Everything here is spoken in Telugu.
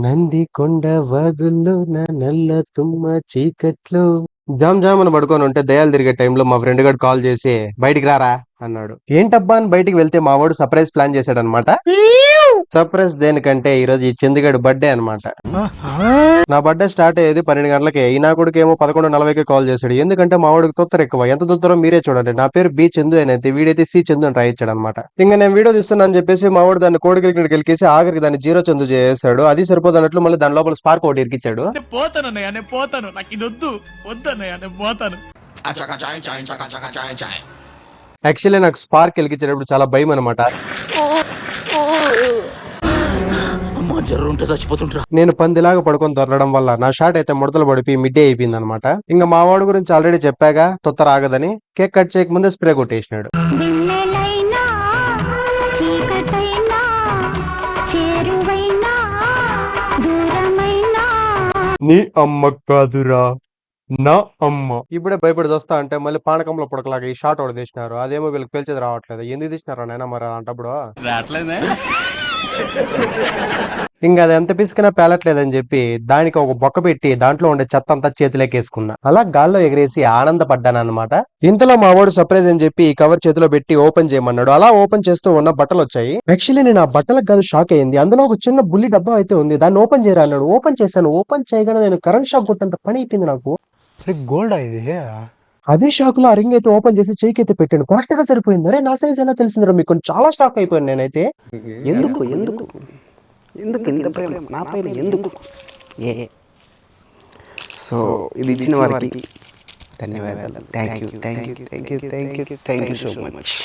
నంది కొండ వాగుల్లో నా నల్ల తుమ్మ చీకట్లో జామ్ జామ్ అని పడుకొని ఉంటే దయాలు తిరిగే టైంలో మా ఫ్రెండ్ గారు కాల్ చేసి బయటికి రారా అన్నాడు. ఏంటబ్బా అని బయటికి వెళ్తే మా వాడు సర్ప్రైజ్ ప్లాన్ చేశాడనమాట. సర్ప్రైజ్ దేనికంటే ఈ రోజు ఈ చందుగాడు బర్త్డే అనమాట. నా బర్త్డే స్టార్ట్ అయ్యేది 12 గంటలకి. ఈ నా కొడుకు ఏమో 11:40కి కాల్ చేశాడు. ఎందుకంటే మా వాడికి తొత్తర ఎక్కువ. ఎంత తొత్తరో మీరే చూడండి. నా పేరు బి చందు అని అయితే వీడైతే సి చందు అని రాయించాడు అనమాట. ఇంకా నేను వీడియో తీస్తున్నా అని చెప్పేసి మా వాడు దాన్ని కోడికి గెలికేసి ఆఖరికి దాన్ని జీరో చందు చేశాడు. అది సరిపోదన్నట్లు మళ్ళీ దాని లోపల స్పార్క్ ఒకటి ఇరికిచ్చాడు. పోతాను నాకు ఇది వద్దన్నయ్య నేను పోతాను. యాక్చువల్లీ నాకు స్పార్క్ వెలిగించేటప్పుడు చాలా భయం అనమాట. నేను పందిలాగా పడుకొని దొరలడం వల్ల నా షాట్ అయితే ముడతలు పడిపోయి మిడ్డే అయిపోయింది అనమాట. ఇంకా మా వాడు గురించి ఆల్రెడీ చెప్పాగా తొత్తర ఆగదని. కేక్ కట్ చేయక ముందే స్ప్రే కొట్టేసినాడు. నీ అమ్మ కాదురా నా అమ్మ. ఇప్పుడే భయపడి వస్తా అంటే మళ్ళీ పానకంలో పుడకలాగా ఈ షాట్ ఒకటి తీసినారు. అదేమో వీళ్ళకి పేల్చేది రావట్లేదు. ఎందుకు తీసినారా నాయన మరి అంటప్పుడు ఇంకా అది ఎంత పిసికినా పేలట్లేదని చెప్పి దానికి ఒక బొక్క పెట్టి దాంట్లో ఉండే చెత్త అంతా చేతిలోకేసుకున్నా. అలా గాల్లో ఎగిరేసి ఆనందపడ్డాను అనమాట. ఇంతలో మా వాడు సర్ప్రైజ్ అని చెప్పి ఈ కవర్ చేతిలో పెట్టి ఓపెన్ చేయమన్నాడు. అలా ఓపెన్ చేస్తూ ఉన్న బట్టలు వచ్చాయి. యాక్చువల్లీ నేను ఆ బట్టలకు కాదు షాక్ అయ్యింది. అందులో ఒక చిన్న బుల్లి డబ్బా అయితే ఉంది. దాన్ని ఓపెన్ చేయరా అన్నాడు. ఓపెన్ చేశాను. ఓపెన్ చేయగానే నేను కరెంట్ షాక్ కొట్టంత పని అయిపోయింది నాకు. గోల్డ్ ఇది. అదే షాక్ లో ఆ రింగ్ అయితే ఓపెన్ చేసి చేయికి అయితే పెట్టాను. కరెక్ట్ గా సరిపోయింది. అరే నా సైజ్ ఎలా తెలిసిందిరా మీకు? చాలా షాక్ అయిపోయాను నేనైతే. ఎందుకు ఎందుకు ఎందుకు ఇంత ప్రేమ నా పైన ఎందుకు? సో ఇది ఇచ్చిన వారికి ధన్యవాదాలు. Thank you so much.